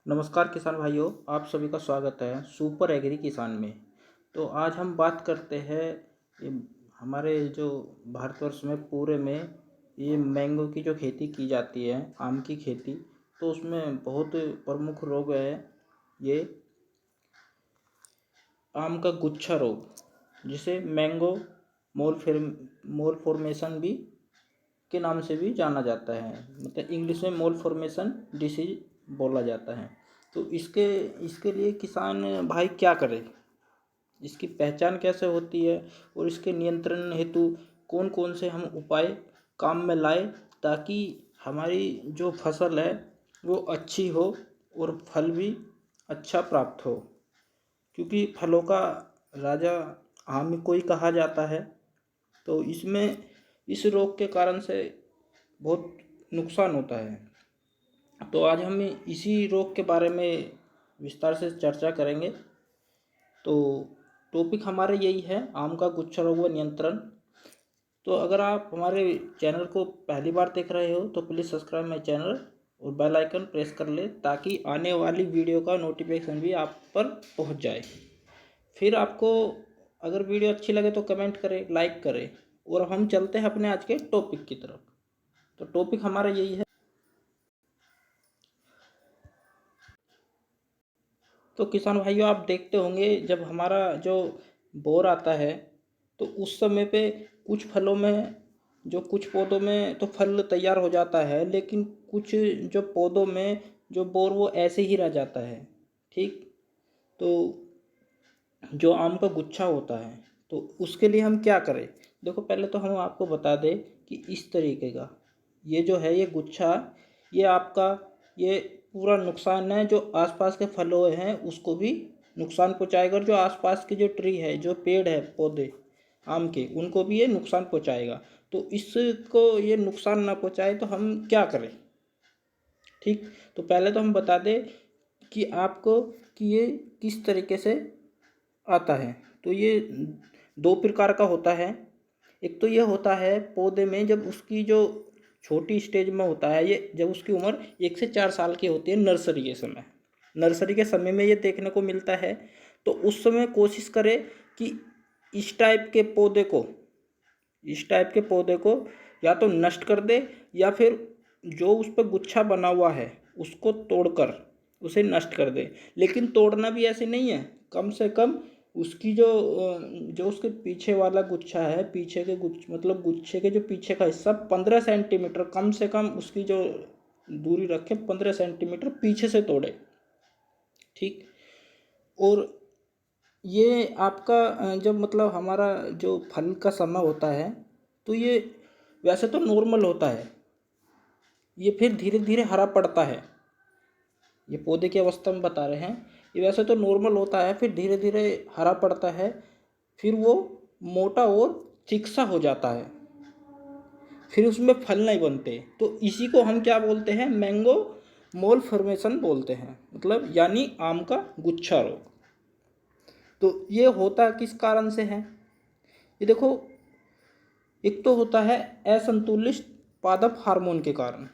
नमस्कार किसान भाइयों, आप सभी का स्वागत है सुपर एग्री किसान में। तो आज हम बात करते हैं ये हमारे जो भारतवर्ष में पूरे में ये मैंगो की जो खेती की जाती है, आम की खेती। तो उसमें बहुत प्रमुख रोग है ये आम का गुच्छा रोग, जिसे मैंगो मोल फॉर्मेशन भी के नाम से भी जाना जाता है। मतलब इंग्लिश में मोल फॉर्मेशन डिसीज बोला जाता है। तो इसके इसके लिए किसान भाई क्या करे, इसकी पहचान कैसे होती है और इसके नियंत्रण हेतु कौन कौन से हम उपाय काम में लाए, ताकि हमारी जो फसल है वो अच्छी हो और फल भी अच्छा प्राप्त हो। क्योंकि फलों का राजा आम को ही कहा जाता है। तो इसमें इस रोग के कारण से बहुत नुकसान होता है। तो आज हम इसी रोग के बारे में विस्तार से चर्चा करेंगे। तो टॉपिक हमारा यही है, आम का गुच्छा रोग व नियंत्रण। तो अगर आप हमारे चैनल को पहली बार देख रहे हो तो प्लीज़ सब्सक्राइब माई चैनल और बेल आइकन प्रेस कर ले, ताकि आने वाली वीडियो का नोटिफिकेशन भी आप पर पहुंच जाए। फिर आपको अगर वीडियो अच्छी लगे तो कमेंट करें, लाइक करें। और हम चलते हैं अपने आज के टॉपिक की तरफ। तो टॉपिक हमारा यही है। तो किसान भाइयों, आप देखते होंगे जब हमारा जो बोर आता है तो उस समय पे कुछ फलों में, जो कुछ पौधों में तो फल तैयार हो जाता है, लेकिन कुछ जो पौधों में जो बोर वो ऐसे ही रह जाता है। ठीक। तो जो आम का गुच्छा होता है तो उसके लिए हम क्या करें। देखो, पहले तो हम आपको बता दें कि इस तरीके का ये जो है ये गुच्छा, ये आपका ये पूरा नुकसान है, जो आसपास के फलों हैं उसको भी नुकसान पहुंचाएगा, और जो आसपास के जो ट्री है, जो पेड़ है, पौधे आम के, उनको भी ये नुकसान पहुंचाएगा। तो इसको ये नुकसान ना पहुंचाए तो हम क्या करें। ठीक। तो पहले तो हम बता दें कि आपको कि ये किस तरीके से आता है। तो ये दो प्रकार का होता है। एक तो ये होता है पौधे में, जब उसकी जो छोटी स्टेज में होता है, ये जब उसकी उम्र 1 से 4 साल की होती है, नर्सरी के समय में ये देखने को मिलता है। तो उस समय कोशिश करें कि इस टाइप के पौधे को इस टाइप के पौधे को या तो नष्ट कर दे, या फिर जो उस पर गुच्छा बना हुआ है उसको तोड़कर उसे नष्ट कर दे। लेकिन तोड़ना भी ऐसे नहीं है, कम से कम उसकी जो उसके पीछे वाला गुच्छा है, पीछे के मतलब गुच्छे के जो पीछे का हिस्सा 15 सेंटीमीटर, कम से कम उसकी जो दूरी रखे 15 सेंटीमीटर पीछे से तोड़े। ठीक। और ये आपका जब मतलब हमारा जो फल का समय होता है तो ये वैसे तो नॉर्मल होता है, ये फिर धीरे धीरे हरा पड़ता है। ये पौधे की अवस्था में बता रहे हैं, ये वैसे तो नॉर्मल होता है, फिर धीरे धीरे हरा पड़ता है, फिर वो मोटा और थिक सा हो जाता है, फिर उसमें फल नहीं बनते। तो इसी को हम क्या बोलते हैं, मैंगो मोल फॉर्मेशन बोलते हैं, मतलब यानी आम का गुच्छा रोग। तो ये होता किस कारण से है, ये देखो, एक तो होता है असंतुलित पादप हार्मोन के कारण।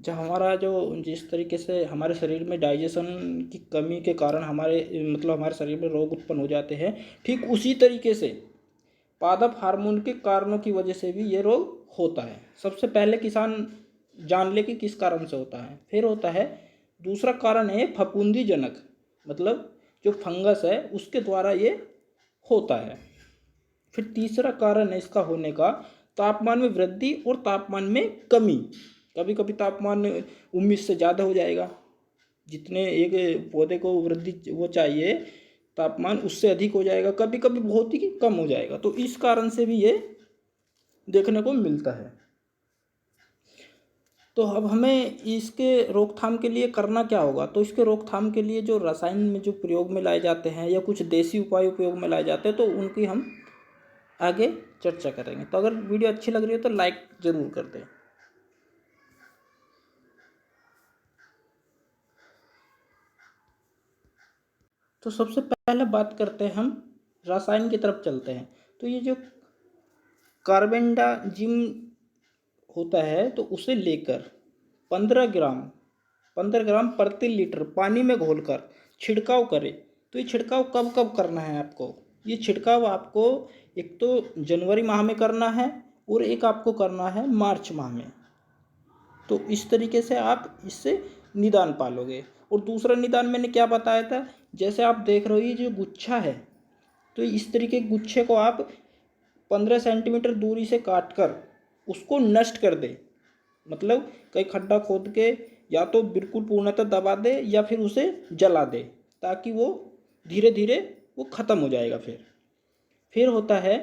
जब हमारा जो जिस तरीके से हमारे शरीर में डाइजेशन की कमी के कारण हमारे शरीर में रोग उत्पन्न हो जाते हैं, ठीक उसी तरीके से पादप हार्मोन के कारणों की वजह से भी ये रोग होता है। सबसे पहले किसान जान ले कि किस कारण से होता है। फिर होता है दूसरा कारण है फफूंदीजनक, मतलब जो फंगस है उसके द्वारा ये होता है। फिर तीसरा कारण है इसका होने का तापमान में वृद्धि और तापमान में कमी। कभी कभी तापमान उम्मीद से ज़्यादा हो जाएगा, जितने एक पौधे को वृद्धि वो चाहिए तापमान उससे अधिक हो जाएगा, कभी कभी बहुत ही कम हो जाएगा। तो इस कारण से भी ये देखने को मिलता है। तो अब हमें इसके रोकथाम के लिए करना क्या होगा। तो इसके रोकथाम के लिए जो रसायन में जो प्रयोग में लाए जाते हैं या कुछ देसी उपाय उपयोग में लाए जाते हैं, तो उनकी हम आगे चर्चा करेंगे। तो अगर वीडियो अच्छी लग रही हो तो लाइक ज़रूर कर दें। तो सबसे पहले बात करते हैं, हम रसायन की तरफ चलते हैं। तो ये जो कार्बेंडाजिम होता है, तो उसे लेकर 15 ग्राम 15 ग्राम प्रति लीटर पानी में घोलकर छिड़काव करें। तो ये छिड़काव कब कब करना है आपको? ये छिड़काव आपको एक तो जनवरी माह में करना है और एक आपको करना है मार्च माह में। तो इस तरीके से आप इससे निदान पालोगे। और दूसरा निदान मैंने क्या बताया था, जैसे आप देख रहे हो ये जो गुच्छा है, तो इस तरीके के गुच्छे को आप 15 सेंटीमीटर दूरी से काट कर उसको नष्ट कर दे। मतलब कहीं खड्डा खोद के या तो बिल्कुल पूर्णतः दबा दे या फिर उसे जला दे, ताकि वो धीरे धीरे वो ख़त्म हो जाएगा। फिर होता है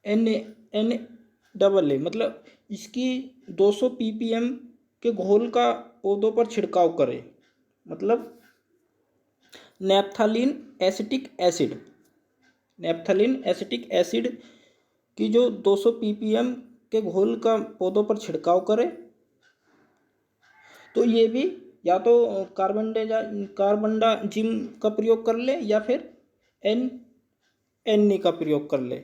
NA, मतलब इसकी 200 ppm के घोल का पौधों पर छिड़काव करें। मतलब नैप्थलीन एसिटिक एसिड की जो 200 ppm के घोल का पौधों पर छिड़काव करें। तो ये भी या तो कार्बनडाजिम का प्रयोग कर ले या फिर NA का प्रयोग कर ले,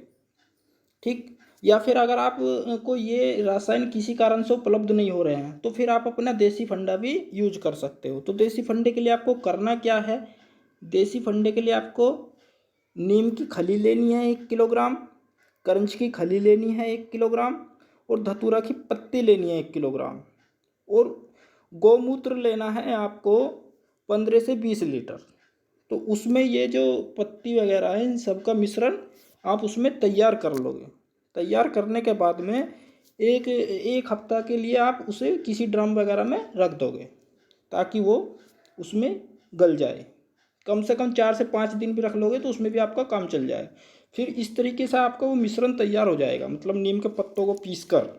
ठीक। या फिर अगर आप को ये रासायन किसी कारण से उपलब्ध नहीं हो रहे हैं तो फिर आप अपना देसी फंडा भी यूज कर सकते हो। तो देसी फंडे के लिए आपको करना क्या है? देसी फंडे के लिए आपको नीम की खली लेनी है 1 किलोग्राम, करंज की खली लेनी है 1 किलोग्राम और धतूरा की पत्ती लेनी है 1 किलोग्राम और गौमूत्र लेना है आपको 15 से 20 लीटर। तो उसमें ये जो पत्ती वगैरह है इन सब का मिश्रण आप उसमें तैयार कर लोगे। तैयार करने के बाद में एक हफ्ता के लिए आप उसे किसी ड्रम वगैरह में रख दोगे ताकि वो उसमें गल जाए। कम से कम 4 से 5 दिन भी रख लोगे तो उसमें भी आपका काम चल जाए। फिर इस तरीके से आपका वो मिश्रण तैयार हो जाएगा। मतलब नीम के पत्तों को पीसकर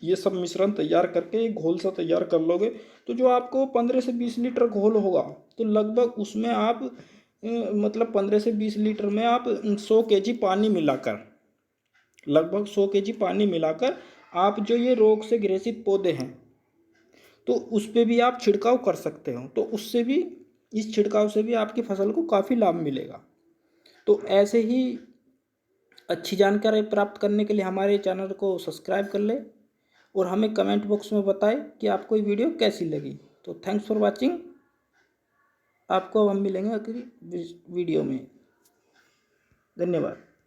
ये सब मिश्रण तैयार करके एक घोल सा तैयार कर लोगे। तो जो आपको 15 से 20 लीटर घोल होगा तो लगभग उसमें आप मतलब 15 से 20 लीटर में आप 100 kg पानी मिलाकर आप जो ये रोग से ग्रसित पौधे हैं तो उस पर भी आप छिड़काव कर सकते हो। तो उससे भी इस छिड़काव से भी आपकी फसल को काफ़ी लाभ मिलेगा। तो ऐसे ही अच्छी जानकारी प्राप्त करने के लिए हमारे चैनल को सब्सक्राइब कर ले और हमें कमेंट बॉक्स में बताएं कि आपको ये वीडियो कैसी लगी। तो थैंक्स फॉर वाचिंग। आपको अब हम मिलेंगे अगली वीडियो में। धन्यवाद।